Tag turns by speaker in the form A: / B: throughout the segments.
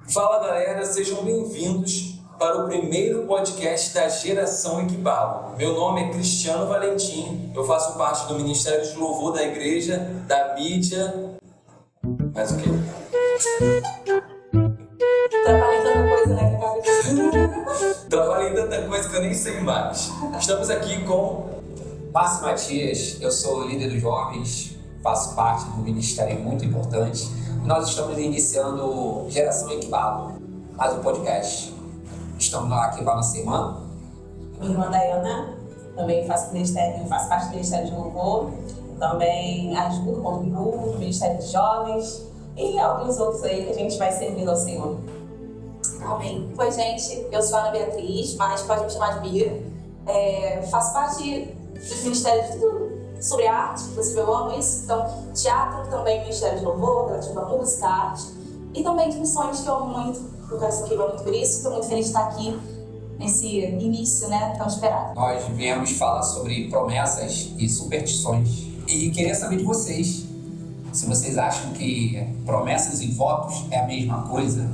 A: Fala galera, sejam bem-vindos para o primeiro podcast da Geração Equibalo. Meu nome é Cristiano Valentim, eu faço parte do Ministério de Louvor da Igreja, da mídia... Mais o quê?
B: Trabalhei tanta coisa, né?
A: Trabalhei tanta coisa que eu nem sei mais. Estamos aqui com...
C: Márcio Matias, eu sou líder dos jovens, faço parte do ministério muito importante. Nós estamos iniciando Geração Equibalo, mais um podcast. Estamos lá aqui na semana.
B: Minha irmã Dayana, também faço parte do Ministério de Louvor, também ajudo com o grupo, do Ministério de Jovens e alguns outros aí que a gente vai servindo ao Senhor.
D: Amém. Oi, gente, eu sou a Ana Beatriz, mas pode me chamar de Bia. Faço parte dos ministérios de tudo sobre arte, inclusive eu amo isso. Então, teatro também, Ministério de Louvor, relativo à música, arte. E também de missões que eu amo muito, o coração queima muito por isso. Estou muito feliz de estar aqui nesse início, né, tão esperado.
C: Nós viemos falar sobre promessas e superstições. E queria saber de vocês, se vocês acham que promessas e votos é a mesma coisa.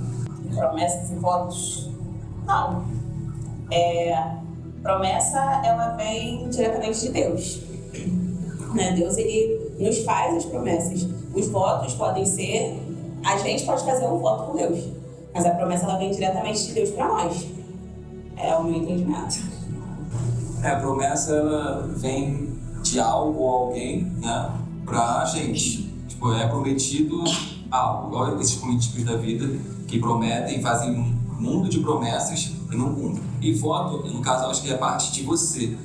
B: Promessas e votos? Não. Promessa, ela vem diretamente de Deus. Né? Deus, ele nos faz as promessas. Os votos podem ser... A gente pode fazer um voto com Deus, mas a promessa, ela vem diretamente de Deus para nós. É o meu entendimento.
A: A promessa, ela vem de algo ou alguém, né, pra gente. Tipo, é prometido algo, igual esses políticos da vida que prometem, fazem um mundo de promessas e não cumprem. E voto, no caso, eu acho que é a parte de você.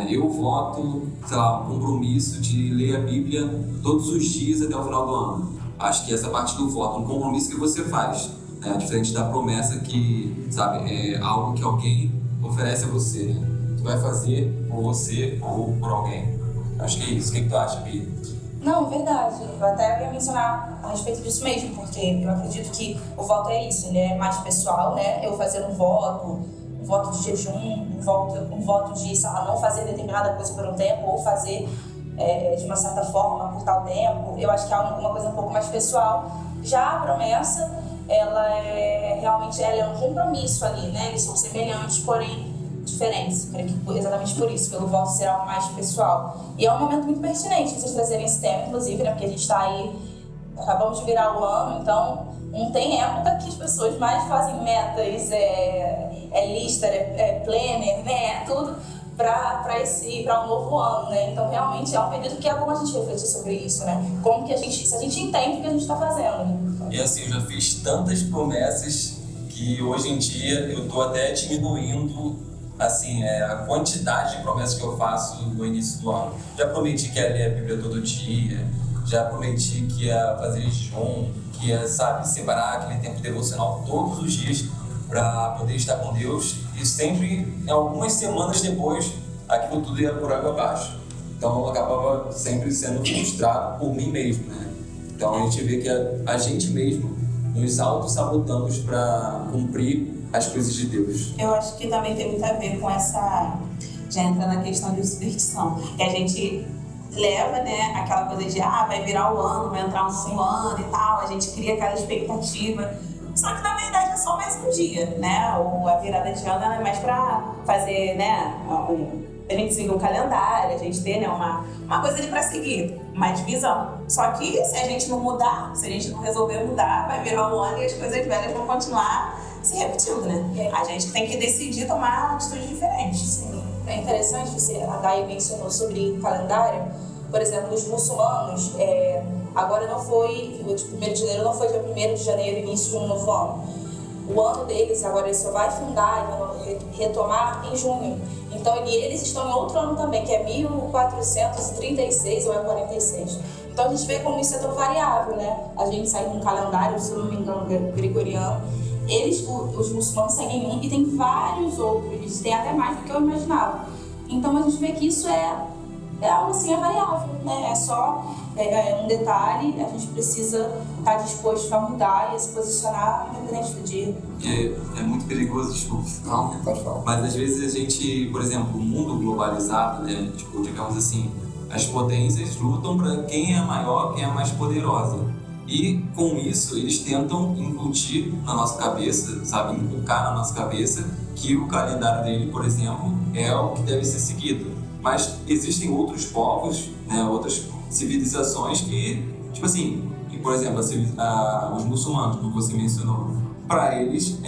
A: Eu voto, sei lá, um compromisso de ler a Bíblia todos os dias até o final do ano. Acho que essa parte do voto, um compromisso que você faz, diferente da promessa que, sabe, é algo que alguém oferece a você, né? Tu vai fazer por você ou por alguém. Acho que é isso. O que tu acha, Bia?
D: Não, verdade. Eu até ia mencionar a respeito disso mesmo, porque eu acredito que o voto é isso, ele é mais pessoal, né? Eu fazer um voto de jejum, um voto de, sei lá, não fazer determinada coisa por um tempo, ou fazer de uma certa forma por tal tempo. Eu acho que é uma coisa um pouco mais pessoal. Já a promessa, ela é um compromisso ali, né? Eles são semelhantes, porém diferentes. Eu creio que exatamente por isso, pelo voto ser algo mais pessoal. E é um momento muito pertinente vocês trazerem esse tema, inclusive, né? Porque a gente está aí, acabamos de virar o ano, então não tem época que as pessoas mais fazem metas, lista, planner, né? Tudo para um novo ano, né? Então realmente é um período que é bom a gente refletir sobre isso, né? Como que se a gente entende o que a gente está fazendo, né?
A: E assim, eu já fiz tantas promessas que hoje em dia eu tô até diminuindo, assim, a quantidade de promessas que eu faço no início do ano. Já prometi que ia ler a Bíblia todo dia, já prometi que ia fazer jejum, que ia, sabe, separar aquele tempo devocional todos os dias para poder estar com Deus, e sempre, algumas semanas depois, aquilo tudo ia por água abaixo. Então eu acabava sempre sendo frustrado por mim mesmo, né? Então a gente vê que a gente mesmo nos auto-sabotamos para cumprir as coisas de Deus.
B: Eu acho que também tem muito a ver com essa... Já entra na questão de superstição. Que a gente leva, né, aquela coisa de vai virar o ano, vai entrar um novo ano e tal. A gente cria aquela expectativa. Só que na verdade é só mais um dia, né? Ou a virada de ano é mais para fazer, né? A gente seguir um calendário, a gente ter, né, uma coisa ali para seguir, uma divisão. Só que se a gente não mudar, se a gente não resolver mudar, vai virar um ano e as coisas velhas vão continuar se repetindo, né? A gente tem que decidir tomar atitudes diferentes.
D: Sim. É interessante, a Dai mencionou sobre calendário. Por exemplo, os muçulmanos, agora não foi, o 1º de janeiro não foi dia 1º de janeiro, início de um novo ano. O ano deles, agora ele só vai fundar e vai retomar em junho. Então eles estão em outro ano também, que é 1436 ou 46. Então a gente vê como isso é tão variável, né? A gente segue um calendário, se eu não me engano, gregoriano. Os muçulmanos seguem um e tem vários outros, tem até mais do que eu imaginava. Então a gente vê que isso é algo assim, é variável, né? É só um detalhe, a gente precisa estar disposto a mudar e a se posicionar independente do dia.
A: É muito perigoso, desculpa.
C: Não, pode falar.
A: Mas às vezes a gente, por exemplo, o mundo globalizado, né? Tipo, digamos assim, as potências lutam para quem é maior, quem é mais poderosa. E com isso eles tentam incutir na nossa cabeça, sabe, inculcar na nossa cabeça que o calendário dele, por exemplo, é o que deve ser seguido. Mas existem outros povos, né, outras civilizações que, tipo assim, por exemplo, os muçulmanos, como você mencionou, para eles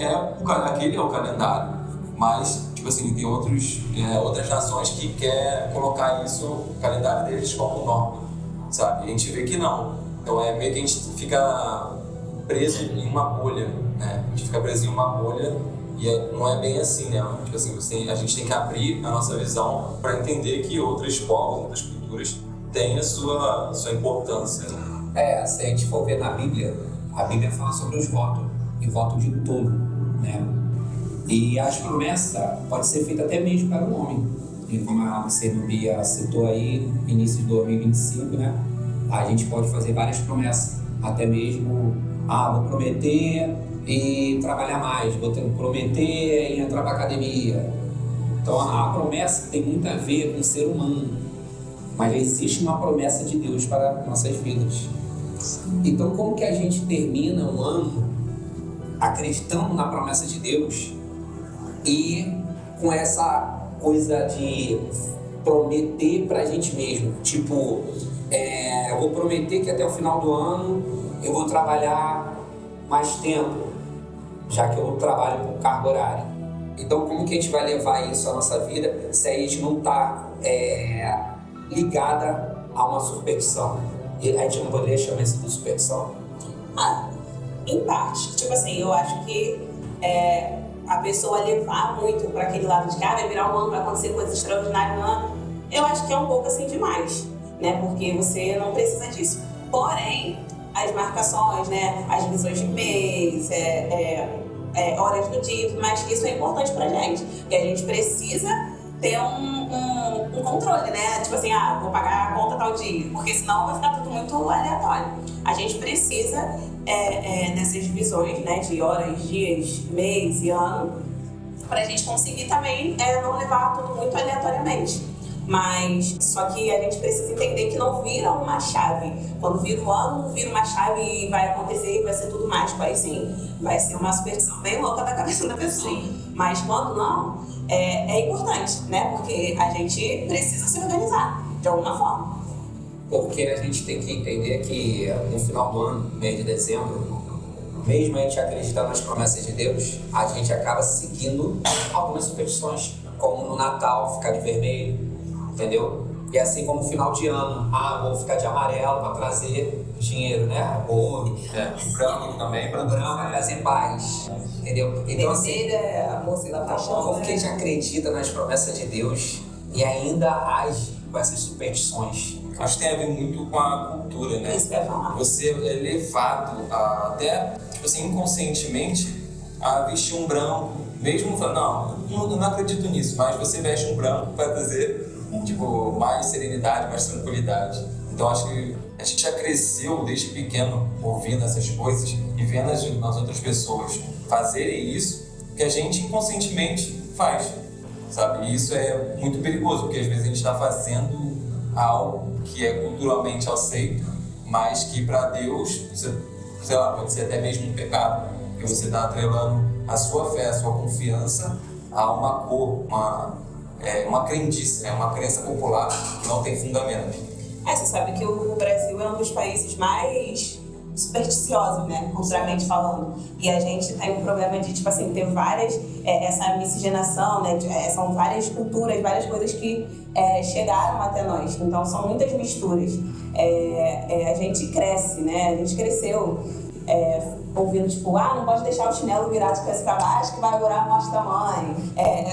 A: aquele é o calendário. Mas, tipo assim, tem outras nações que querem colocar isso, o calendário deles, como norma, sabe? A gente vê que não. Então é meio que a gente fica preso em uma bolha, né? A gente fica preso em uma bolha e não é bem assim, né? Tipo assim, a gente tem que abrir a nossa visão para entender que outros povos, outras culturas têm a sua importância.
C: Se a gente for ver na Bíblia, a Bíblia fala sobre os votos, e voto de tudo, né? E as promessas pode ser feita até mesmo para o homem. E como a Cenobia citou aí, início de 2025, né? A gente pode fazer várias promessas, até mesmo, vou prometer e trabalhar mais, vou prometer e entrar para a academia. Então a promessa tem muito a ver com o ser humano, mas existe uma promessa de Deus para nossas vidas. Então como que a gente termina um ano acreditando na promessa de Deus e com essa coisa de prometer pra gente mesmo, tipo, eu vou prometer que até o final do ano eu vou trabalhar mais tempo, já que eu trabalho por carga horária. Então como que a gente vai levar isso à nossa vida se a gente não está ligada a uma superstição? E a gente não poderia chamar isso de superstição?
B: Em parte. Tipo assim, eu acho que a pessoa levar muito para aquele lado de vai virar um ano, vai acontecer coisas extraordinárias no ano, eu acho que é um pouco assim demais, né? Porque você não precisa disso. Porém, as marcações, né? As divisões de mês, horas do dia, mas isso é importante pra gente, porque a gente precisa ter um controle, né? Tipo assim, vou pagar a conta tal dia, porque senão vai ficar tudo muito aleatório. A gente precisa nessas divisões, né, de horas, dias, mês e ano, para a gente conseguir também não levar tudo muito aleatoriamente. Mas só que a gente precisa entender que não vira uma chave. Quando vira o ano, vira uma chave e vai acontecer e vai ser tudo mágico. Aí sim, vai ser uma superstição bem louca da cabeça da pessoa. Sim. Mas quando não, é importante, né? Porque a gente precisa se organizar de alguma forma.
C: Porque a gente tem que entender que no final do ano, mês de dezembro, mesmo a gente acreditando nas promessas de Deus, a gente acaba seguindo algumas superstições, como no Natal ficar de vermelho, entendeu? E assim como no final de ano, vou ficar de amarelo para trazer dinheiro, né? Ouro.
A: O branco também,
C: para trazer paz, entendeu? Então assim,
B: a moça da paixão,
C: porque a gente acredita nas promessas de Deus e ainda age com essas superstições.
A: Acho que tem a ver muito com a cultura, né?
B: Isso que eu ia falar.
A: Você é levado até, tipo assim, inconscientemente a vestir um branco, mesmo falando, não acredito nisso, mas você veste um branco para trazer, tipo, mais serenidade, mais tranquilidade. Então acho que a gente já cresceu desde pequeno ouvindo essas coisas e vendo as outras pessoas fazerem isso, que a gente inconscientemente faz, sabe? E isso é muito perigoso, porque às vezes a gente está fazendo algo que é culturalmente aceito, mas que para Deus, sei lá, pode ser até mesmo um pecado, porque você está atrelando a sua fé, a sua confiança a uma cor, uma crendice, né? Uma crença popular que não tem fundamento.
B: Você sabe que o Brasil é um dos países mais supersticiosos, né, culturalmente falando. E a gente tem um problema de, tipo assim, ter várias, essa miscigenação, né, são várias culturas, várias coisas que chegaram até nós. Então, são muitas misturas. A gente cresce, né, a gente cresceu ouvindo, tipo, não pode deixar o chinelo virado de cabeça pra baixo que vai agora a morte da mãe.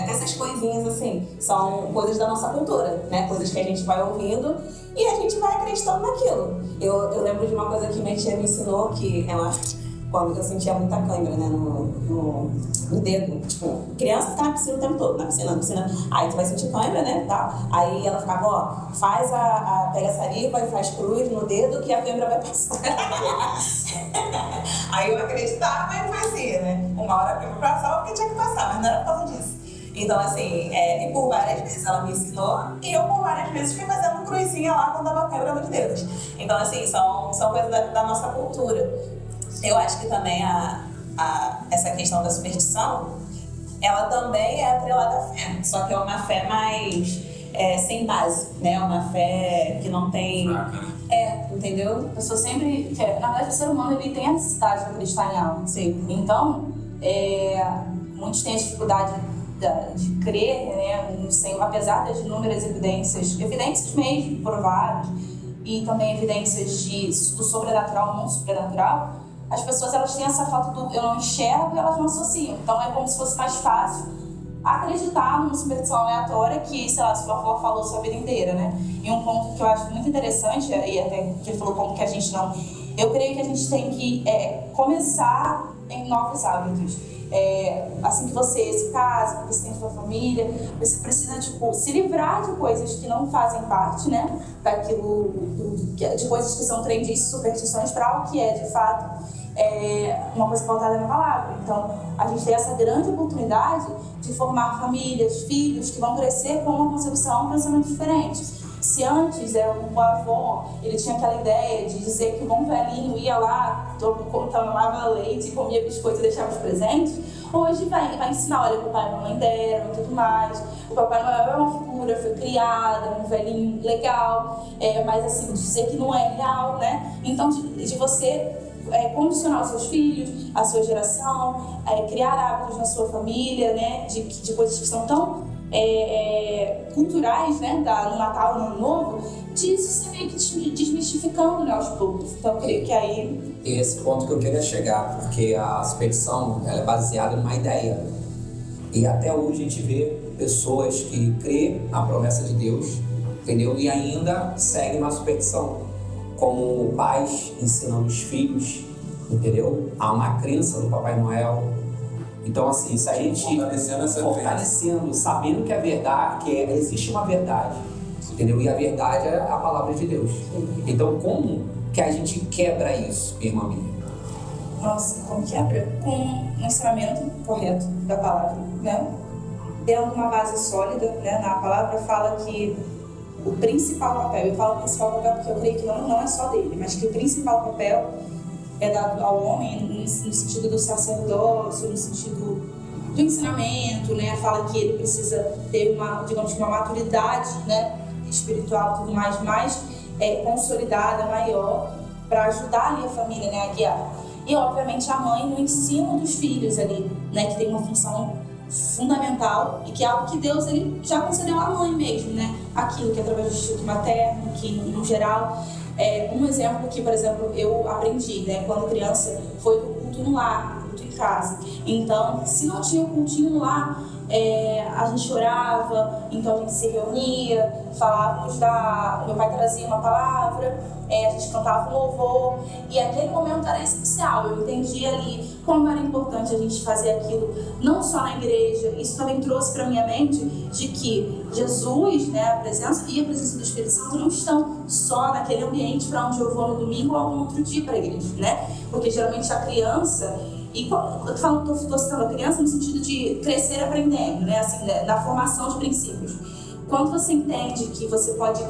B: Essas coisinhas, assim, são coisas da nossa cultura, né, coisas que a gente vai ouvindo e a gente vai acreditando naquilo. Eu lembro de uma coisa que minha tia me ensinou, que quando eu sentia muita câimbra, né, no dedo, tipo, criança fica na piscina o tempo todo, na piscina, aí tu vai sentir câimbra, né, tal. Aí ela ficava, pega a saliva e faz cruz no dedo que a câimbra vai passar. Aí eu acreditava e fazia, né, uma hora a câimbra passava porque tinha que passar, mas não era por causa disso. Então, assim, e por várias vezes ela me ensinou, e eu por várias vezes fui fazendo cruzinha lá quando tava quebrando os dedos. Então, assim, são coisas da nossa cultura. Eu acho que também essa questão da superstição, ela também é atrelada à fé, só que é uma fé mais sem base, né? Uma fé que não tem... entendeu?
D: Eu sou sempre... Na verdade, o ser humano ele tem a necessidade de acreditar em algo.
B: Sim.
D: Então, muitos têm a dificuldade de crer, né, no Senhor, apesar das inúmeras evidências mesmo provadas, e também evidências do sobrenatural, não sobrenatural. As pessoas elas têm essa falta do eu não enxergo e elas não associam. Então é como se fosse mais fácil acreditar numa superstição aleatória que, sei lá, sua avó falou sua vida inteira, né? E um ponto que eu acho muito interessante, e até que ele falou como que a gente não... Eu creio que a gente tem que começar em novos hábitos. Assim que você se casa, que você tem sua família, você precisa, se livrar de coisas que não fazem parte, né? Daquilo, de coisas que são crendices, superstições, para algo que é, de fato, uma coisa pautada na palavra. Então, a gente tem essa grande oportunidade de formar famílias, filhos que vão crescer com uma concepção, um pensamento diferente. Se antes o avô, ele tinha aquela ideia de dizer que o bom velhinho ia lá, tomava leite, comia biscoito e deixava os presentes, hoje vai ensinar, olha, o papai e a mamãe deram e tudo mais. O Papai Noel é uma figura, foi criada, um velhinho legal, mas assim, dizer que não é real, né? Então, de você condicionar os seus filhos, a sua geração, criar hábitos na sua família, né? De coisas que são tão culturais, né, no Natal, no Ano Novo, disso você meio que desmistificando, né, aos poucos. Então eu creio que aí...
C: Esse ponto que eu queria chegar, porque a superstição ela é baseada numa ideia. E até hoje a gente vê pessoas que crêem na promessa de Deus, entendeu? E ainda seguem na superstição, como pais ensinando os filhos, entendeu? Há uma crença no Papai Noel. Então, assim, se a gente fortalecendo, sabendo que a verdade, existe uma verdade, entendeu? E a verdade é a palavra de Deus. Então, como que a gente quebra isso, irmã minha?
D: Nossa, como quebra? Com um ensinamento correto da palavra, né? Tendo uma base sólida, né? Na palavra fala que o principal papel, eu falo principal papel porque eu creio que não é só dele, mas que o principal papel é dado ao homem no sentido do sacerdócio, no sentido do ensinamento, né? Fala que ele precisa ter uma maturidade, né, espiritual e tudo mais consolidada, maior, para ajudar ali a família, né, a guiar. E, obviamente, a mãe no ensino dos filhos ali, né, que tem uma função fundamental e que é algo que Deus ele já concedeu à mãe mesmo, né? Aquilo que é através do instinto materno, que, no geral... um exemplo que, por exemplo, eu aprendi, né, quando criança, foi do culto no lar, culto em casa. Então, se não tinha o cultinho no lar, a gente orava, então a gente se reunia, falávamos meu pai trazia uma palavra, a gente cantava um louvor, e aquele momento era essencial. Eu entendi ali como era importante a gente fazer aquilo, não só na igreja. Isso também trouxe para minha mente de que Jesus, né, a presença e a presença do Espírito Santo não estão só naquele ambiente para onde eu vou no domingo ou algum outro dia para a igreja, né? Porque geralmente a criança, e eu estou citando a criança no sentido de crescer aprendendo, né? Assim, da formação de princípios. Quando você entende que você pode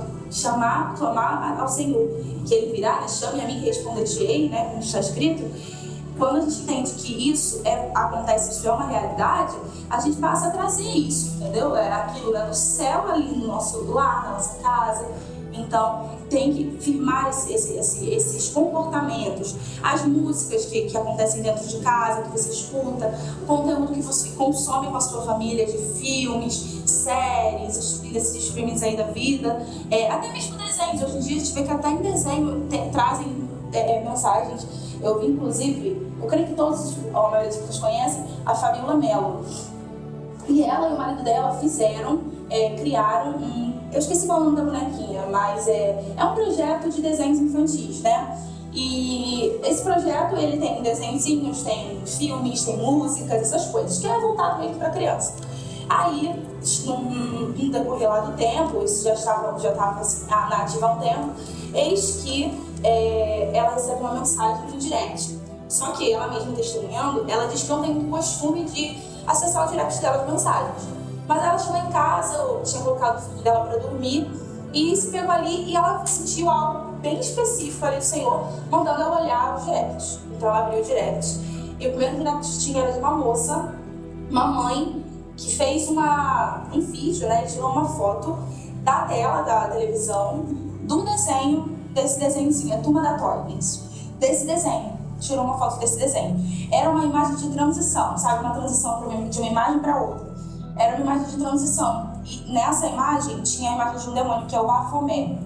D: clamar ao Senhor, que Ele virá, né? Chame a mim que responder-te-ei, né? Como está escrito. Quando a gente entende que isso acontece, isso é uma realidade, a gente passa a trazer isso, entendeu? É aquilo, né, do céu ali no nosso lar, na nossa casa. Então, tem que firmar esses comportamentos, as músicas que acontecem dentro de casa, que você escuta, o conteúdo que você consome com a sua família, de filmes, séries, esses streamings aí da vida, até mesmo desenhos. Hoje em dia a gente vê que até em desenho trazem mensagens. Eu vi, inclusive, eu creio que a maioria das pessoas conhecem, a Fabiola Mello. E ela e o marido dela criaram eu esqueci qual é o nome da bonequinha, mas é um projeto de desenhos infantis, né? E esse projeto, ele tem desenhinhos, tem filmes, tem músicas, essas coisas, que é voltado meio que para criança. Aí, no decorrer lá do tempo, isso já estava na ativa há um tempo, eis que ela recebe uma mensagem no direct. Só que ela mesma testemunhando, ela diz que não tem o costume de acessar o direct dela de mensagens. Mas ela chegou em casa, tinha colocado o filho dela para dormir e se pegou ali e ela sentiu algo bem específico ali do Senhor, mandando ela olhar os directs. Então ela abriu o direct. E o primeiro direct que tinha era de uma moça, uma mãe, que fez um vídeo, né? Tirou uma foto da tela da televisão, de um desenho, desse desenhozinho, a Turma da Toy, isso. Desse desenho. Tirou uma foto desse desenho. Era uma imagem de transição, sabe? Uma transição de uma imagem para outra. Era uma imagem de transição. E nessa imagem tinha a imagem de um demônio, que é o Baphomet.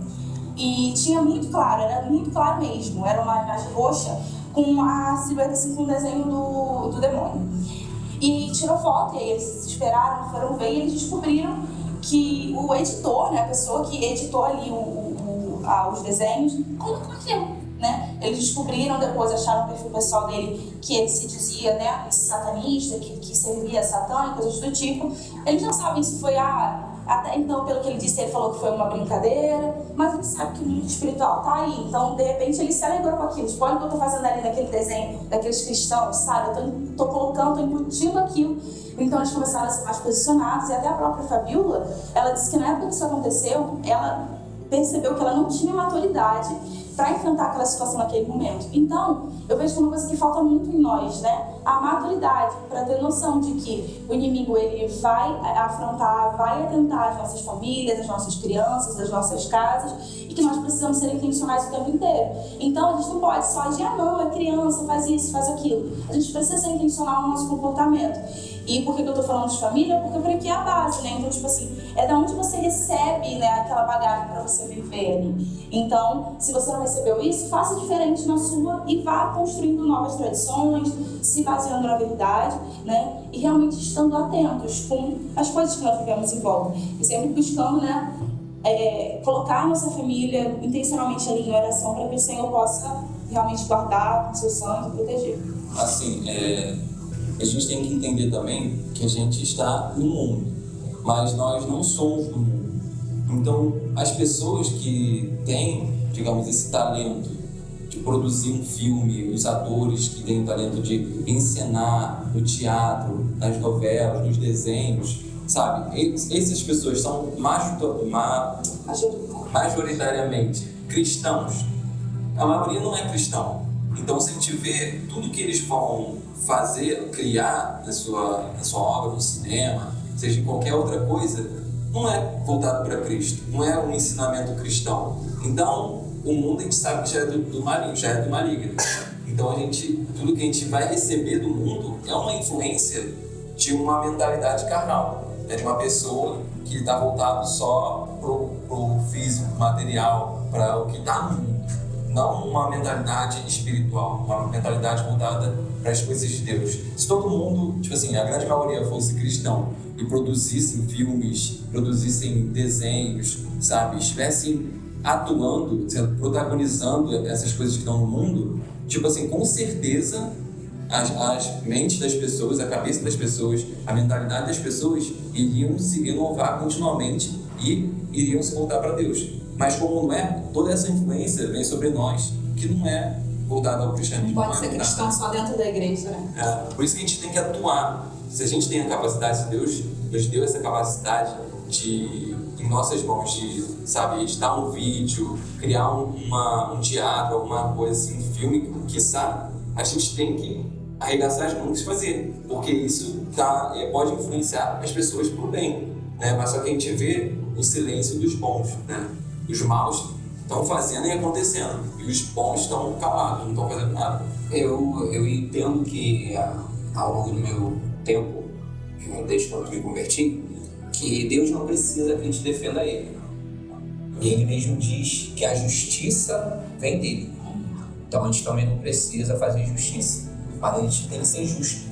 D: E tinha muito claro, era muito claro mesmo. Era uma imagem roxa com a silhueta assim, com o desenho do demônio. E tirou foto, e aí eles se desesperaram, foram ver e eles descobriram que o editor, né, a pessoa que editou ali os desenhos, colocou aquilo, né? Eles descobriram depois, acharam o perfil pessoal dele, que ele se dizia, né, satanista, que servia a Satã, coisas do tipo. Eles não sabem se foi até então, pelo que ele disse, ele falou que foi uma brincadeira, mas ele sabe que o mundo espiritual tá aí. Então, de repente, ele se alegrou com aquilo. Tipo, olha o que eu tô fazendo ali naquele desenho daqueles cristãos, sabe? Eu tô colocando, tô embutindo aquilo. Então, eles começaram a ser mais posicionados. E até a própria Fabiola, ela disse que na época que isso aconteceu, ela percebeu que ela não tinha maturidade para enfrentar aquela situação naquele momento. Então, eu vejo que é uma coisa que falta muito em nós, né? A maturidade, para ter noção de que o inimigo, ele vai afrontar, vai atentar as nossas famílias, as nossas crianças, as nossas casas, e que nós precisamos ser intencionais o tempo inteiro. Então, a gente não pode só agir, não, é criança, faz isso, faz aquilo. A gente precisa ser intencional no nosso comportamento. E por que eu tô falando de família? Porque eu falei que é a base, né? Então, tipo assim, é da onde você recebe, né, aquela bagagem para você viver ali. Então, se você não recebeu isso, faça diferente na sua e vá construindo novas tradições, se baseando na verdade, né? E realmente estando atentos com as coisas que nós vivemos em volta. E sempre buscando, né, colocar a nossa família intencionalmente ali em oração para que o Senhor possa realmente guardar com seu sangue e proteger.
A: Assim, a gente tem que entender também que a gente está no mundo, mas nós não somos do mundo. Então, as pessoas que têm, digamos, esse talento de produzir um filme, os atores que têm o talento de encenar no teatro, nas novelas, nos desenhos, sabe? Essas pessoas são majoritariamente cristãos. A maioria não é cristão. Então, se a gente vê tudo que eles vão fazer, criar na sua obra, no cinema, seja em qualquer outra coisa, não é voltado para Cristo, não é um ensinamento cristão. Então, o mundo a gente sabe que já é do maligno. Então, tudo que a gente vai receber do mundo é uma influência de uma mentalidade carnal, né? De uma pessoa que está voltado só pro físico, material, para o que está no mundo. Não uma mentalidade espiritual, uma mentalidade voltada para as coisas de Deus. Se todo mundo, tipo assim, a grande maioria fosse cristão e produzissem filmes, produzissem desenhos, sabe, estivessem atuando, protagonizando essas coisas que estão no mundo, tipo assim, com certeza as mentes das pessoas, a cabeça das pessoas, a mentalidade das pessoas iriam se renovar continuamente e iriam se voltar para Deus. Mas como não é, toda essa influência vem sobre nós, que não é voltada ao cristianismo.
B: Pode ser cristão só dentro da igreja, né?
A: Por isso que a gente tem que atuar. Se a gente tem a capacidade, se Deus deu essa capacidade em nossas mãos, de, sabe, editar um vídeo, criar um teatro, alguma coisa assim, um filme, quiçá, a gente tem que arregaçar as mãos e fazer, porque isso pode influenciar as pessoas pro bem, né? Mas só que a gente vê o silêncio dos bons, né? Os maus estão fazendo e acontecendo, e os bons estão calados, não estão fazendo nada.
C: Eu entendo que ao longo do meu tempo, desde quando eu me converti, que Deus não precisa que a gente defenda Ele. E Ele mesmo diz que a justiça vem dEle. Então a gente também não precisa fazer justiça, mas a gente tem que ser justo.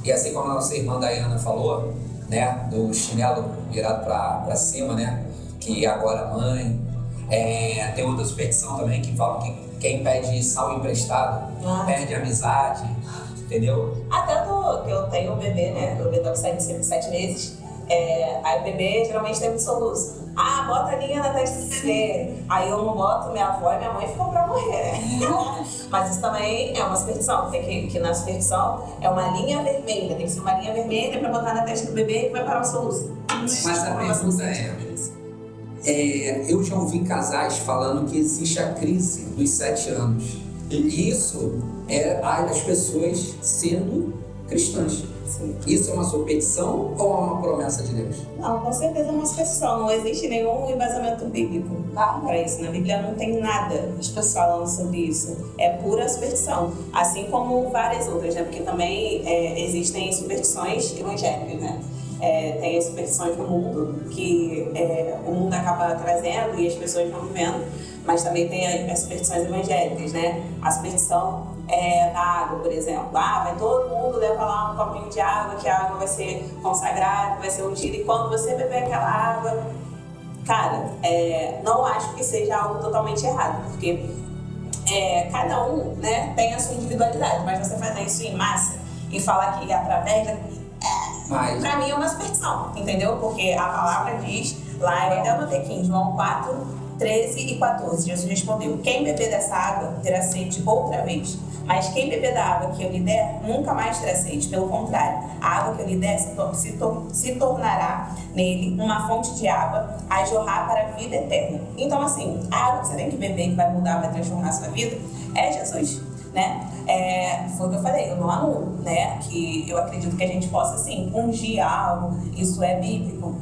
C: E assim como a nossa irmã Dayana falou, né, do chinelo virado para cima, né, que agora a mãe, tem outra superstição também que fala que quem pede sal emprestado perde amizade, entendeu?
D: Até que eu tenho um bebê, né, o bebê tá com 7 meses,
B: Aí o bebê geralmente tem um soluço. Ah, bota a linha na testa do bebê. Aí eu não boto, minha avó e minha mãe ficam pra morrer. Mas isso também é uma superstição. Tem que na superstição é uma linha vermelha. Tem que ser uma linha vermelha pra botar na testa do bebê que vai parar o soluço.
C: Mas a pergunta eu já ouvi casais falando que existe a crise dos 7 anos. E isso é as pessoas sendo cristãs.
B: Sim.
C: Isso é uma superstição ou é uma promessa de Deus?
B: Não, com certeza é uma superstição. Não existe nenhum embasamento bíblico para isso. Na Bíblia não tem nada falando sobre isso. É pura superstição. Assim como várias outras, né? Porque também existem superstições evangélicas, né? Tem as superstições do mundo, que o mundo acaba trazendo e as pessoas vão vivendo, mas também tem as superstições evangélicas, né? A superstição da água, por exemplo. Vai todo mundo levar lá um copinho de água, que a água vai ser consagrada, vai ser ungida, e quando você beber aquela água, cara, não acho que seja algo totalmente errado, porque cada um, né, tem a sua individualidade, mas você fazer isso em massa e falar que através da pra mim é uma superstição, entendeu? Porque a palavra diz, lá eu ainda anotei aqui em João 4, 13 e 14, Jesus respondeu: quem beber dessa água terá sede outra vez, mas quem beber da água que eu lhe der, nunca mais terá sede. Pelo contrário, a água que eu lhe der se tornará nele uma fonte de água a jorrar para a vida eterna. Então assim, a água que você tem que beber, que vai mudar, vai transformar a sua vida, é Jesus, né? Foi o que eu falei, eu não anulo, né? Que eu acredito que a gente possa, assim, ungir algo, isso é bíblico,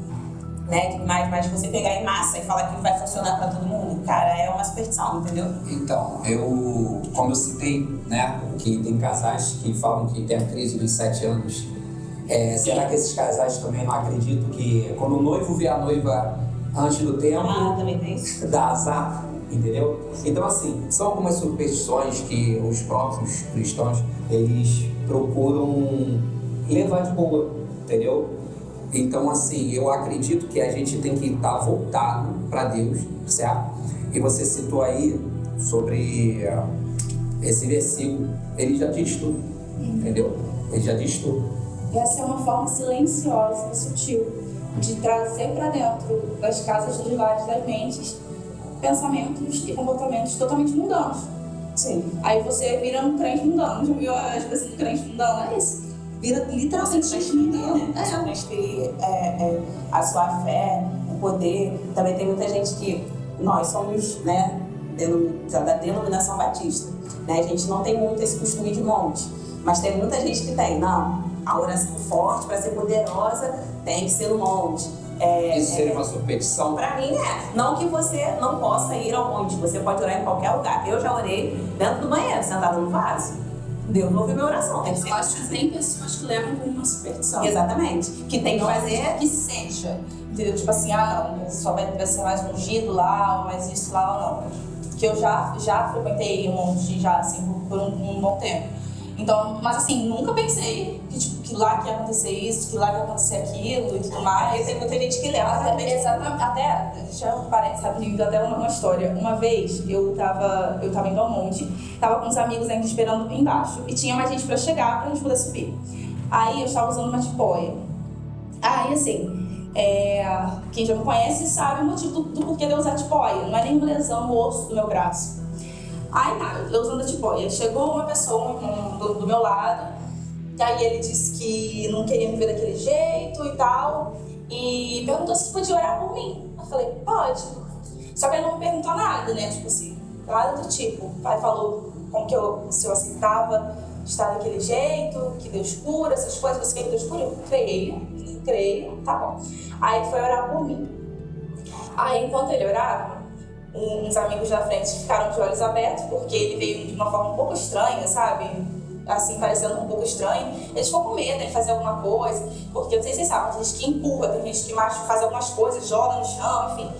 B: né? Mas você pegar em massa e falar que vai funcionar para todo mundo, cara, é uma superstição, entendeu?
C: Então, como eu citei, né, que tem casais que falam que tem a crise dos 7 anos, será que esses casais também não acreditam que quando o noivo vê a noiva antes do tempo,
B: também tem isso.
C: dá azar? Entendeu? Então, assim, são algumas superstições que os próprios cristãos, eles procuram levar de boa, entendeu? Então, assim, eu acredito que a gente tem que estar voltado para Deus, certo? E você citou aí sobre esse versículo, ele já diz tudo, entendeu? Ele já diz tudo.
D: E essa é uma forma silenciosa e sutil de trazer para dentro das casas, dos lares, das mentes, pensamentos e comportamentos totalmente mundanos.
B: Sim.
D: Aí você vira um crente mundano. Já viu a expressão do crente mundano? É isso. Vira literalmente crente mundano.
B: Você transferir a sua fé, o poder. Também tem muita gente que nós somos, né, da denominação batista, né? A gente não tem muito esse costume de monte, mas tem muita gente que tem. Não, a oração forte, para ser poderosa, tem que ser no monte.
C: Isso seria uma superstição?
B: Pra mim não que você não possa ir ao monte, você pode orar em qualquer lugar. Eu já orei dentro do banheiro, sentada no vaso. Deus não ouviu minha oração. Tem que ser.
D: Eu acho que tem pessoas que levam como uma superstição.
B: Exatamente. Que tem que fazer.
D: Que seja. Entendeu? Tipo assim, não, só vai ser mais ungido lá, ou mais isso lá ou não. Porque eu já frequentei um monte já, assim, por um bom tempo. Então, mas assim, nunca pensei que lá que ia acontecer isso, que lá que ia acontecer aquilo e tudo mais.
B: E tem muita gente que leva.
D: Exatamente. Até, deixa eu parar, sabe, até uma história. Uma vez, eu tava indo ao monte, tava com uns amigos ainda esperando embaixo, e tinha mais gente pra chegar, pra gente poder subir. Aí eu estava usando uma tipóia. Aí, assim, quem já me conhece sabe o motivo do porquê de eu usar tipóia. Não é nenhuma lesão no osso do meu braço. Aí tá, eu usando a tipóia. Chegou uma pessoa do meu lado, e aí ele disse que não queria me ver daquele jeito e tal, e perguntou se podia orar por mim. Eu falei, pode. Só que ele não me perguntou nada, né? Tipo assim, nada do tipo. O pai falou se eu aceitava estar daquele jeito, que Deus cura, essas coisas. Você quer que Deus cure? Eu creio, tá bom. Aí ele foi orar por mim. Aí enquanto ele orava, uns amigos da frente ficaram de olhos abertos, porque ele veio de uma forma um pouco estranha, sabe? Assim, parecendo um pouco estranho. Eles ficam com medo de fazer alguma coisa, porque eu não sei se vocês sabem, tem gente que empurra, tem gente que faz algumas coisas, joga no chão, enfim.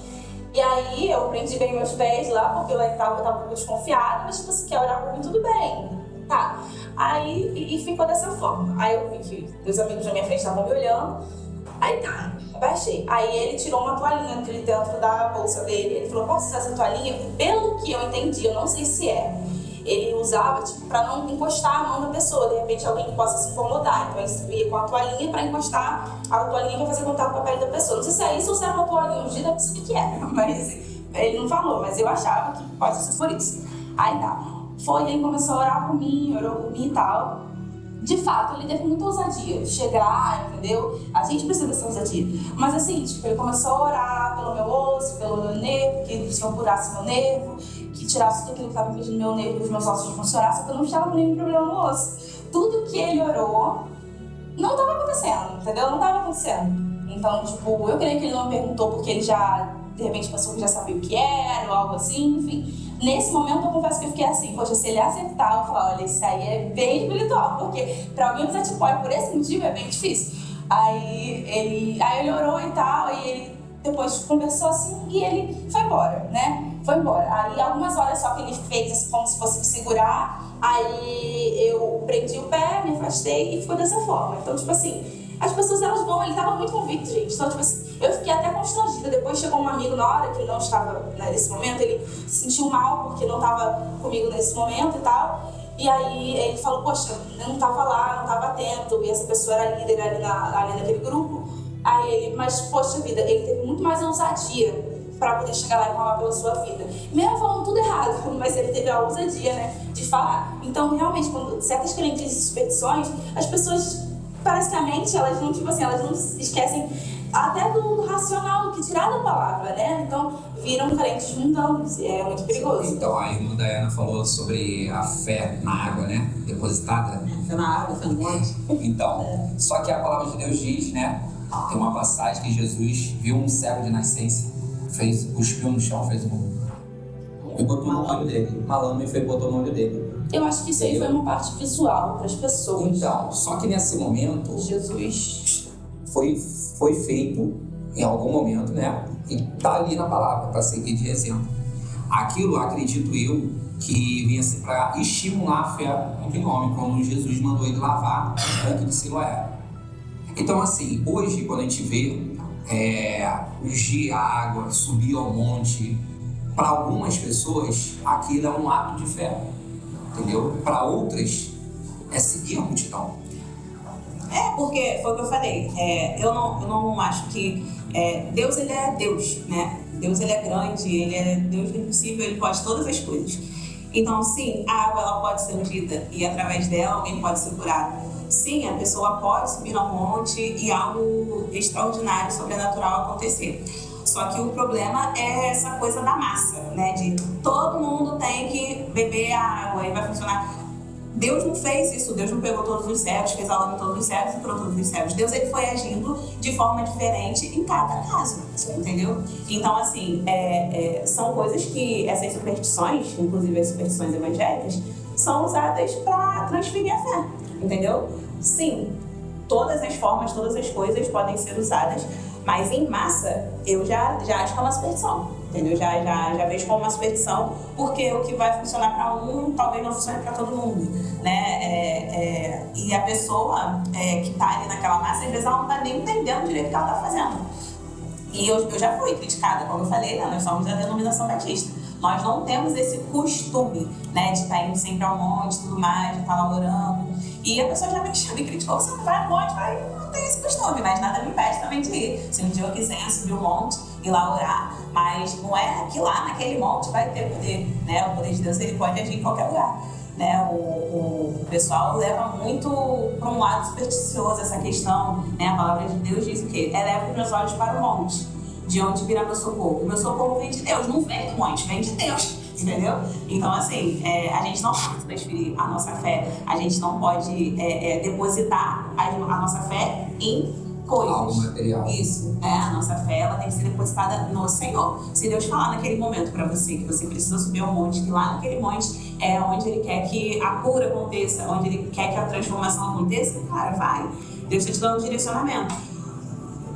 D: E aí eu prendi bem meus pés lá, porque eu tava um pouco desconfiada, mas tipo, se quer orar por mim, tudo bem. Tá. Aí, e ficou dessa forma. Aí eu vi que os amigos da minha frente estavam me olhando. Aí tá, abaixei. Aí ele tirou uma toalhinha de dentro da bolsa dele. Ele falou, posso usar essa toalhinha? Pelo que eu entendi, eu não sei se ele usava tipo, para não encostar a mão na pessoa, de repente alguém que possa se incomodar. Então ele ia com a toalhinha para encostar a toalhinha para fazer contato com a pele da pessoa. Não sei se é isso ou se era uma toalhinha ungida, não sei o que é, mas ele não falou, mas eu achava que pode ser por isso. Aí tá, foi, ele começou a orar por mim, orou por mim e tal. De fato, ele teve muita ousadia de chegar, entendeu? A gente precisa dessa ousadia. Mas assim, tipo, ele começou a orar pelo meu osso, pelo meu nervo, que o Senhor curasse meu nervo, que tirasse tudo aquilo que estava impedindo meu nervo, os meus ossos de funcionar, só que eu não estava com nenhum problema no osso. Tudo que ele orou não estava acontecendo, entendeu? Não estava acontecendo. Então, tipo, eu creio que ele não me perguntou porque ele já, de repente, pensou que já sabia o que era ou algo assim, enfim. Nesse momento, eu confesso que eu fiquei assim, poxa, se ele aceitar, eu falar, olha, isso aí é bem espiritual, porque pra alguém usar tipo, por esse motivo é bem difícil. Aí ele orou e tal, e ele depois conversou assim, e ele foi embora, né? Foi embora. Aí algumas horas só que ele fez como se fosse me segurar, aí eu prendi o pé, me afastei e ficou dessa forma. Então, tipo assim, as pessoas elas vão, ele tava muito convicto, gente. Então, tipo assim, eu fiquei até constrangida. Depois chegou um amigo na hora que ele não estava nesse momento, ele se sentiu mal porque não estava comigo nesse momento e tal. E aí ele falou, poxa, eu não estava lá, não estava atento, e essa pessoa era líder ali naquele grupo. Aí ele, mas poxa vida, ele teve muito mais ousadia para poder chegar lá e falar pela sua vida. Mesmo falando tudo errado, mas ele teve a ousadia, né, de falar. Então, realmente, quando certas crendices e superstições, as pessoas, parece que a mente, elas não, tipo assim, elas não esquecem até do racional, do que tirar da palavra, né? Então, viram crentes mundanos, e é muito perigoso.
C: Então, a irmã Dayana falou sobre a fé na água, né? Depositada.
B: Fé na água, fé no monte.
C: Então, só que a palavra de Deus diz, né? Tem uma passagem que Jesus viu um cego de nascença, cuspiu no chão, fez e botou no olho dele. Malandro e botou no olho dele.
D: Eu acho que isso aí foi uma parte visual para as pessoas.
C: Então, só que nesse momento,
D: Jesus
C: foi feito em algum momento, né? E tá ali na palavra, para seguir de exemplo. Aquilo, acredito eu, que vinha ser para estimular a fé naquele homem, quando Jesus mandou ele lavar o tanque de Siloé. Então, assim, hoje, quando a gente vê ungir a água, subir ao monte, para algumas pessoas, aquilo é um ato de fé, entendeu? Para outras, é seguir a multidão.
B: Porque foi o que eu falei, eu não acho que Deus, ele é Deus, né? Deus, ele é grande, ele é Deus do impossível, ele pode todas as coisas. Então, sim, a água ela pode ser ungida e através dela alguém pode ser curado. Sim, a pessoa pode subir ao monte e algo extraordinário, sobrenatural acontecer. Só que o problema é essa coisa da massa, né? De todo mundo tem que beber a água e vai funcionar. Deus não fez isso, Deus não pegou todos os cegos, fez a lama em todos os cegos e curou todos os cegos. Deus, ele foi agindo de forma diferente em cada caso, entendeu? Então, assim, são coisas que essas superstições, inclusive as superstições evangélicas, são usadas para transferir a fé, entendeu? Sim, todas as formas, todas as coisas podem ser usadas, mas em massa, eu já acho que é uma superstição, entendeu? Já vejo como uma superstição, porque o que vai funcionar para um, talvez não funcione para todo mundo, né? E a pessoa que está ali naquela massa, às vezes ela não está nem entendendo direito o que ela está fazendo. E eu já fui criticada, como eu falei, né? Nós somos da denominação batista. Nós não temos esse costume, né, de estar indo sempre ao monte e tudo mais, de estar lá orando. E a pessoa já me criticou, você não vai ao monte, não tem esse costume, mas nada me impede também de ir. Se um dia eu quiser subir o monte e lá orar, mas não é que lá naquele monte vai ter poder, né? O poder de Deus, ele pode agir em qualquer lugar, né? O pessoal leva muito para um lado supersticioso essa questão, né? A palavra de Deus diz o quê? Eleva os meus olhos para o monte, de onde virá meu socorro. O meu socorro vem de Deus, não vem do monte, vem de Deus. Entendeu? Então, assim, a gente não pode transferir a nossa fé, a gente não pode depositar a nossa fé em coisas.
C: Algo material.
B: Isso, né? A nossa fé, ela tem que ser depositada no Senhor. Se Deus falar naquele momento para você que você precisa subir ao monte, que lá naquele monte é onde Ele quer que a cura aconteça, onde Ele quer que a transformação aconteça, cara, vai. Deus está te dando um direcionamento.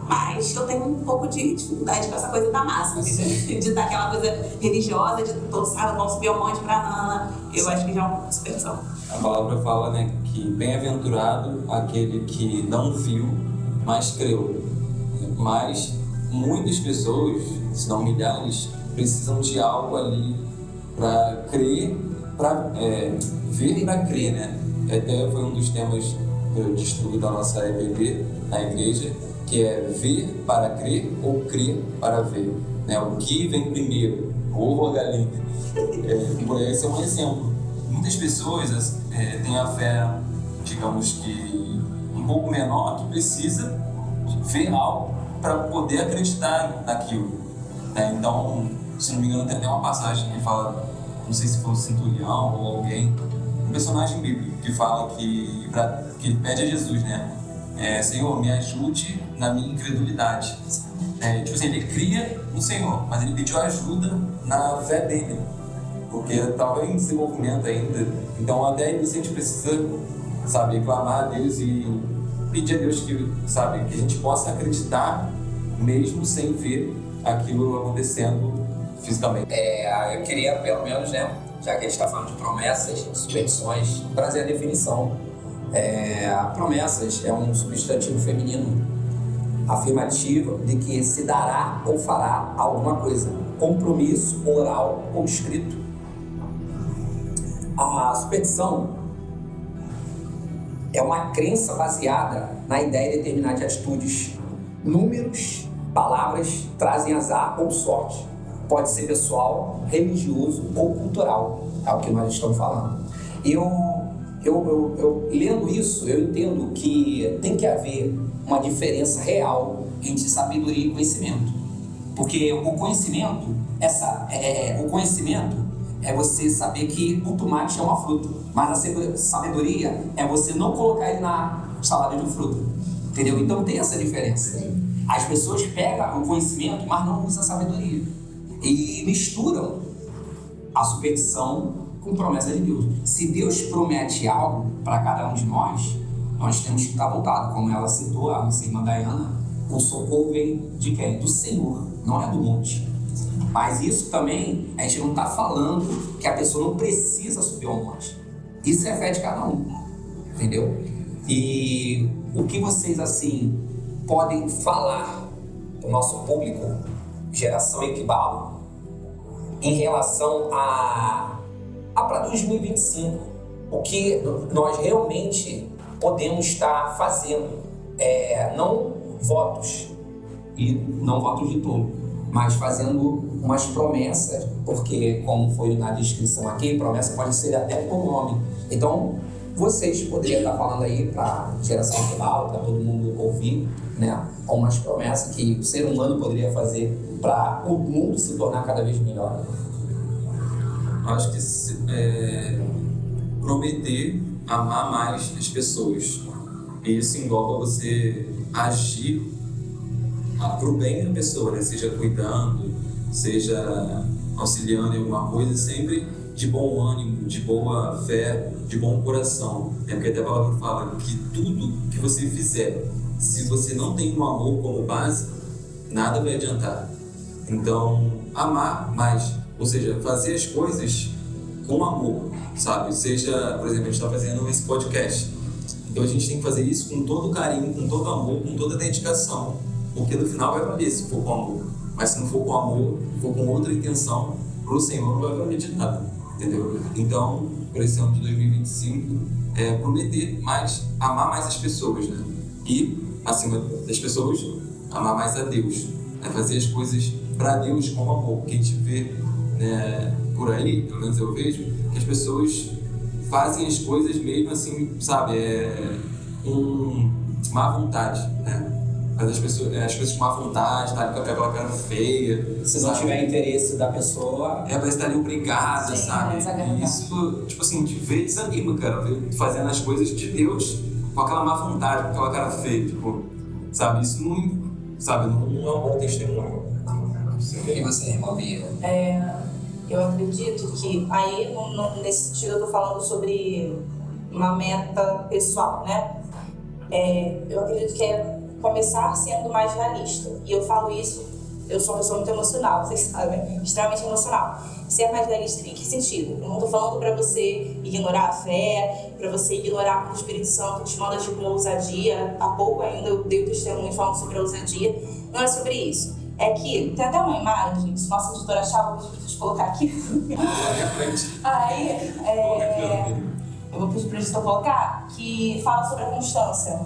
B: Mas eu tenho um pouco de dificuldade com essa coisa da massa, de dar aquela coisa religiosa, de todos sábado vão subir ao monte pra Nana. Eu acho que já é uma superstição.
A: A palavra fala, né, que bem-aventurado aquele que não viu, mas creu. Mas muitas pessoas, se não milhares, precisam de algo ali para crer para ver para crer, né? Até foi um dos temas de estudo da nossa EBD na igreja, que é ver para crer ou crer para ver, né? O que vem primeiro, o ovo ou a galinha? Esse é um exemplo. Muitas pessoas têm a fé, digamos que um pouco menor, que precisa ver algo para poder acreditar naquilo, né? Então, se não me engano, tem até uma passagem que fala, não sei se foi o centurião ou alguém, um personagem bíblico que fala que pede a Jesus, né? Senhor, me ajude na minha incredulidade. Tipo assim, ele cria no Senhor, mas ele pediu ajuda na fé dele, porque estava em desenvolvimento ainda. Então, até isso a gente precisa, sabe, clamar a Deus e pedir a Deus que a gente possa acreditar mesmo sem ver aquilo acontecendo fisicamente.
C: Eu queria, pelo menos, né, já que a gente está falando de promessas, superstições, trazer a definição. Promessas é um substantivo feminino afirmativo de que se dará ou fará alguma coisa, compromisso oral ou escrito. A superstição é uma crença baseada na ideia de determinar de atitudes. Números, palavras trazem azar ou sorte. Pode ser pessoal, religioso ou cultural. É o que nós estamos falando. Eu lendo isso, eu entendo que tem que haver uma diferença real entre sabedoria e conhecimento. Porque o conhecimento é você saber que o tomate é uma fruta, mas a sabedoria é você não colocar ele na salada de fruta, entendeu? Então tem essa diferença. As pessoas pegam o conhecimento, mas não usam a sabedoria e misturam a superstição com promessa de Deus. Se Deus promete algo para cada um de nós temos que estar voltados, como ela citou, a nossa irmã Dayana, o socorro vem de quem? Do Senhor, não é do monte. Mas isso também, a gente não está falando que a pessoa não precisa subir ao monte. Isso é fé de cada um, entendeu? E o que vocês, assim, podem falar para o nosso público, geração Equibalo, em relação a para 2025, o que nós realmente podemos estar fazendo, não votos, e não votos de tolo, mas fazendo umas promessas, porque, como foi na descrição aqui, promessa pode ser até por nome. Então, vocês poderiam estar falando aí para a geração Equibalo, para todo mundo ouvir, né, umas promessas que o ser humano poderia fazer para o mundo se tornar cada vez melhor.
A: Acho que prometer amar mais as pessoas. E isso engloba você agir para o bem da pessoa, né? Seja cuidando, seja auxiliando em alguma coisa, sempre de bom ânimo, de boa fé, de bom coração. Porque até a palavra fala que tudo que você fizer, se você não tem um amor como base, nada vai adiantar. Então, amar mais. Ou seja, fazer as coisas com amor, sabe? Seja, por exemplo, a gente está fazendo esse podcast. Então a gente tem que fazer isso com todo carinho, com todo amor, com toda dedicação. Porque no final vai valer se for com amor. Mas se não for com amor, for com outra intenção, para o Senhor não vai valer de nada, entendeu? Então, por esse ano de 2025, prometer mais, amar mais as pessoas, né? E, acima das pessoas, amar mais a Deus. Né? Fazer as coisas para Deus com amor. Porque a gente vê por aí, pelo menos eu vejo, que as pessoas fazem as coisas mesmo assim, sabe, com má vontade, né? Faz as coisas com má vontade, tá ali com aquela cara feia.
C: Se não tiver interesse da pessoa...
A: parece estar ali obrigada, sabe? Isso, tipo assim, te vê desanima, cara, fazendo as coisas de Deus com aquela má vontade, com aquela cara feia, tipo, sabe? Isso não é um bom testemunho.
C: E você, irmã Bia?
D: Eu acredito que, aí nesse sentido eu tô falando sobre uma meta pessoal, né? Eu acredito que é começar sendo mais realista. E eu falo isso, eu sou uma pessoa muito emocional, vocês sabem, extremamente emocional. Ser mais realista em que sentido? Eu não tô falando pra você ignorar a fé, pra você ignorar o Espírito Santo te manda tipo uma ousadia. Há pouco ainda eu dei o testemunho falando sobre a ousadia. Não é sobre isso. é que tem até uma imagem, se nossa editora achar, eu vou pedir pra gente colocar aqui. Aí, eu vou pedir pra editor colocar, que fala sobre a constância.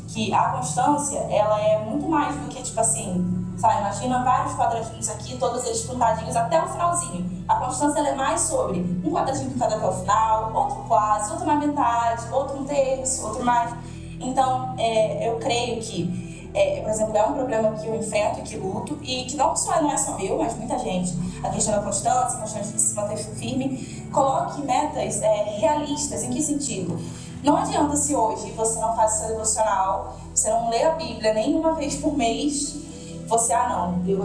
D: Que a constância, ela é muito mais do que, tipo assim, sabe, imagina vários quadradinhos aqui, todos eles pintadinhos até o finalzinho. A constância, ela é mais sobre um quadradinho pintado até o final, outro quase, outro na metade, outro um terço, outro mais. Então, eu creio que, por exemplo, é um problema que eu enfrento e que luto, e que não é só meu, mas muita gente. A questão da constância, a constância de se manter firme. Coloque metas realistas. Em que sentido? Não adianta se hoje você não faz seu devocional, você não lê a Bíblia nenhuma vez por mês, você,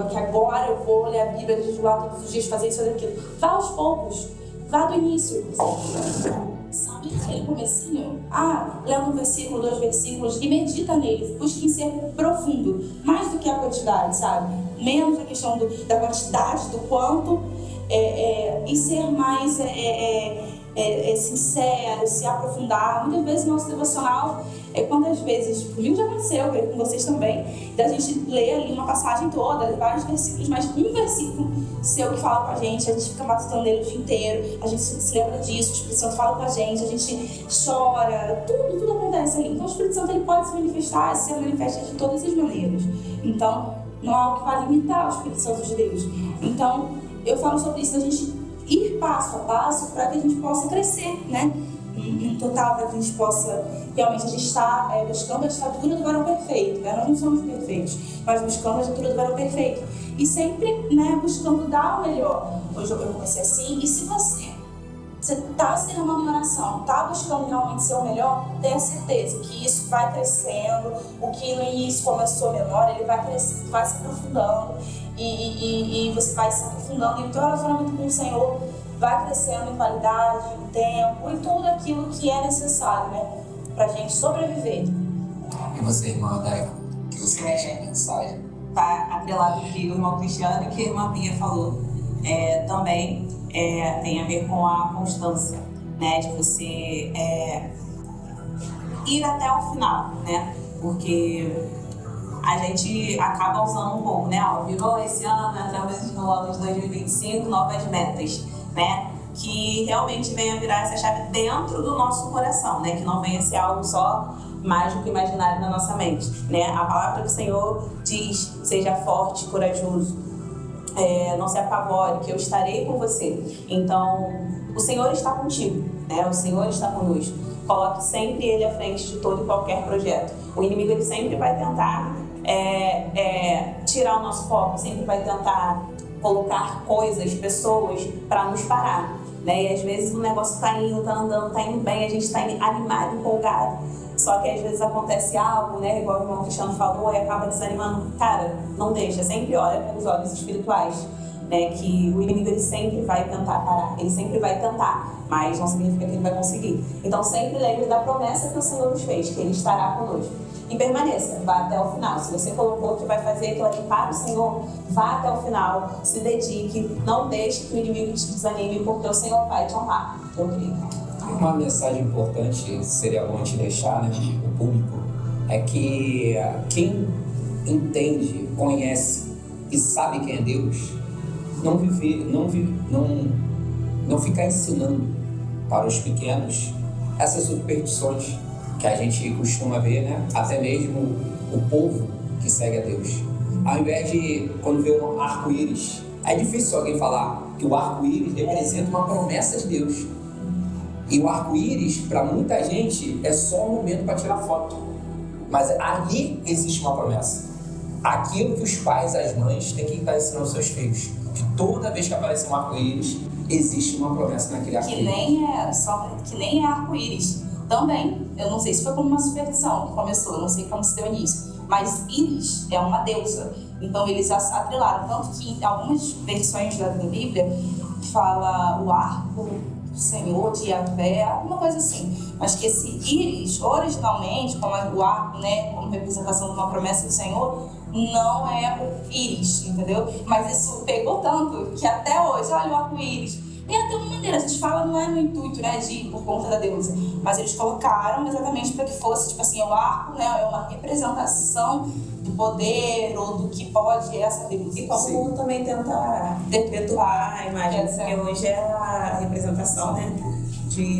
D: que agora eu vou ler a Bíblia, jejuar todos os dias, fazer isso, fazer aquilo. Vá aos poucos, vá do início. Sabe aquele comecinho? Lê um versículo, 2 versículos e medita nele. Busque em ser profundo, mais do que a quantidade, sabe? Menos a questão da quantidade, do quanto, e ser mais sincero, se aprofundar. Muitas vezes o nosso devocional quando às vezes, comigo já aconteceu, creio com vocês também, da gente ler ali uma passagem toda, vários versículos, mas um versículo seu que fala com a gente fica matutando nele o dia inteiro, a gente se lembra disso, o Espírito Santo fala com a gente chora, tudo acontece ali. Então o Espírito Santo ele pode se manifestar, se manifesta de todas as maneiras. Então não há o que vai limitar o Espírito Santo de Deus. Então eu falo sobre isso, da gente ir passo a passo para que a gente possa crescer, né? Em total, para que a gente possa realmente, a gente está buscando a estatura do varão perfeito, né? Nós não somos perfeitos, mas buscando a estatura do varão perfeito e sempre, né, buscando dar o melhor. Hoje eu comecei assim, e se você está se derramando em oração, está buscando realmente ser o melhor, tenha certeza que isso vai crescendo. O que no início começou menor, ele vai crescendo, vai se aprofundando e você vai se aprofundando e o teu relacionamento com o Senhor vai crescendo em qualidade, em tempo e tudo aquilo que é necessário, né, pra gente sobreviver.
C: E você, irmã Daiva, que você deixa a mensagem?
B: Tá atrelado com o irmão Cristiano e que a irmã Bia falou. Também tem a ver com a constância, né, de você ir até o final, né, porque a gente acaba usando um pouco, né, virou esse ano, entramos no ano de 2025, novas metas, né, que realmente venha virar essa chave dentro do nosso coração, né, que não venha ser algo só mágico, imaginário na nossa mente, né. A palavra do Senhor diz: seja forte, corajoso, não se apavore, que eu estarei com você. Então, o Senhor está contigo, né, o Senhor está conosco. Coloque sempre Ele à frente de todo e qualquer projeto. O inimigo ele sempre vai tentar tirar o nosso foco, sempre vai tentar colocar coisas, pessoas para nos parar, né? E às vezes o negócio está indo, está andando, está indo bem, a gente está animado, empolgado. Só que às vezes acontece algo, né? Igual o irmão Cristiano falou, e acaba desanimando. Cara, não deixa, sempre olha pelos olhos espirituais, né? Que o inimigo ele sempre vai tentar parar, ele sempre vai tentar, mas não significa que ele vai conseguir. Então sempre lembre da promessa que o Senhor nos fez, que Ele estará conosco. E permaneça, vá até o final. Se você colocou que vai fazer aquilo ali para o Senhor, vá até o final, se dedique, não deixe que o inimigo te desanime, porque o Senhor vai te honrar. Eu creio.
C: Uma mensagem importante seria bom te deixar, né, o público, é que quem entende, conhece e sabe quem é Deus, não ficar ensinando para os pequenos essas superstições que a gente costuma ver, né? Até mesmo o povo que segue a Deus. Ao invés de, quando vê um arco-íris, é difícil alguém falar que o arco-íris representa uma promessa de Deus. E o arco-íris, para muita gente, é só um momento para tirar foto. Mas ali existe uma promessa. Aquilo que os pais, as mães, têm que estar ensinando aos seus filhos. Que toda vez que aparece um arco-íris, existe uma promessa naquele arco-íris.
D: Que nem é arco-íris. Também, eu não sei se foi como uma superstição que começou, eu não sei como se deu início, mas Íris é uma deusa, então eles atrelaram, tanto que em algumas versões da Bíblia fala o arco do Senhor, de Yahvé, alguma coisa assim, mas que esse Íris, originalmente, como o arco, né, como representação de uma promessa do Senhor, não é o Íris, entendeu? Mas isso pegou tanto que até hoje, olha o arco-íris. E até uma maneira, a gente fala, não é no intuito, né, de por conta da deusa, mas eles colocaram exatamente para que fosse, tipo assim, o arco, né, é uma representação do poder ou do que pode essa deusa.
B: E como também tenta perpetuar a imagem, porque hoje é a representação, né,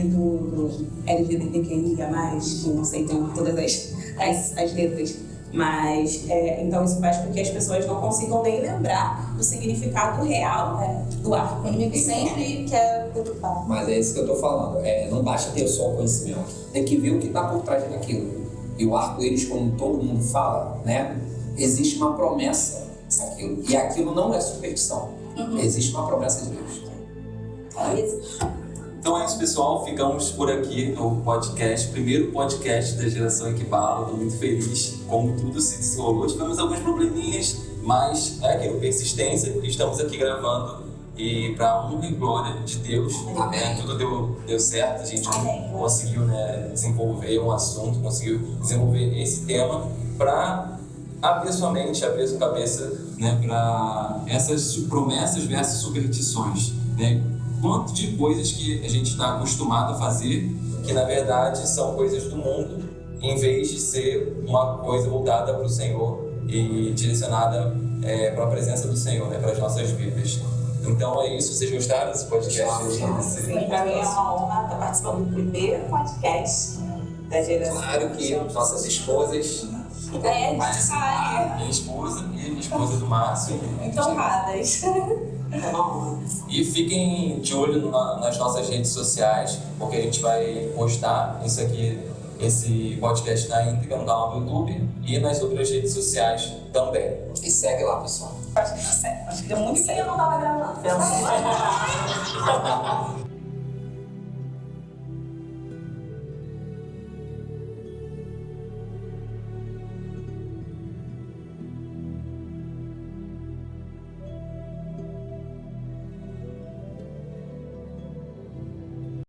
B: do LGBTQIA+, que não sei, tem todas as letras. Mas, então isso faz com que as pessoas não consigam nem lembrar do significado real do arco.
D: O inimigo sempre quer perturbar.
C: Mas é isso que eu tô falando. Não basta ter só o conhecimento. Tem que ver o que está por trás daquilo. E o arco-íris, como todo mundo fala, né? Existe uma promessa naquilo. E aquilo não é superstição. Existe uma promessa de Deus.
A: Então é isso, pessoal. Ficamos por aqui no podcast, primeiro podcast da Geração Equibalo. Estou muito feliz como tudo se desenrolou. Tivemos alguns probleminhas, mas é aquilo, persistência. Estamos aqui gravando e para honra e glória de Deus, tudo deu certo. A gente conseguiu, né, desenvolver um assunto, conseguiu desenvolver esse tema para abrir sua mente, abrir sua cabeça, né, para essas promessas versus superstições, né? Quanto de coisas que a gente está acostumado a fazer que na verdade são coisas do mundo, em vez de ser uma coisa voltada para o Senhor e direcionada para a presença do Senhor, né, para as nossas vidas. Então é isso. Vocês gostaram desse podcast?
B: Sim, para mim é uma honra estar participando do primeiro podcast da Geração.
C: Claro que nossas esposas...
A: Minha esposa e minha esposa do Márcio.
D: Então, honradas.
B: É uma honra.
A: E fiquem de olho nas nossas redes sociais, porque a gente vai postar isso aqui, esse podcast na íntegra no canal do YouTube e nas outras redes sociais também.
C: E segue lá, pessoal.
D: Acho que deu muito certo.
B: Eu não estava gravando.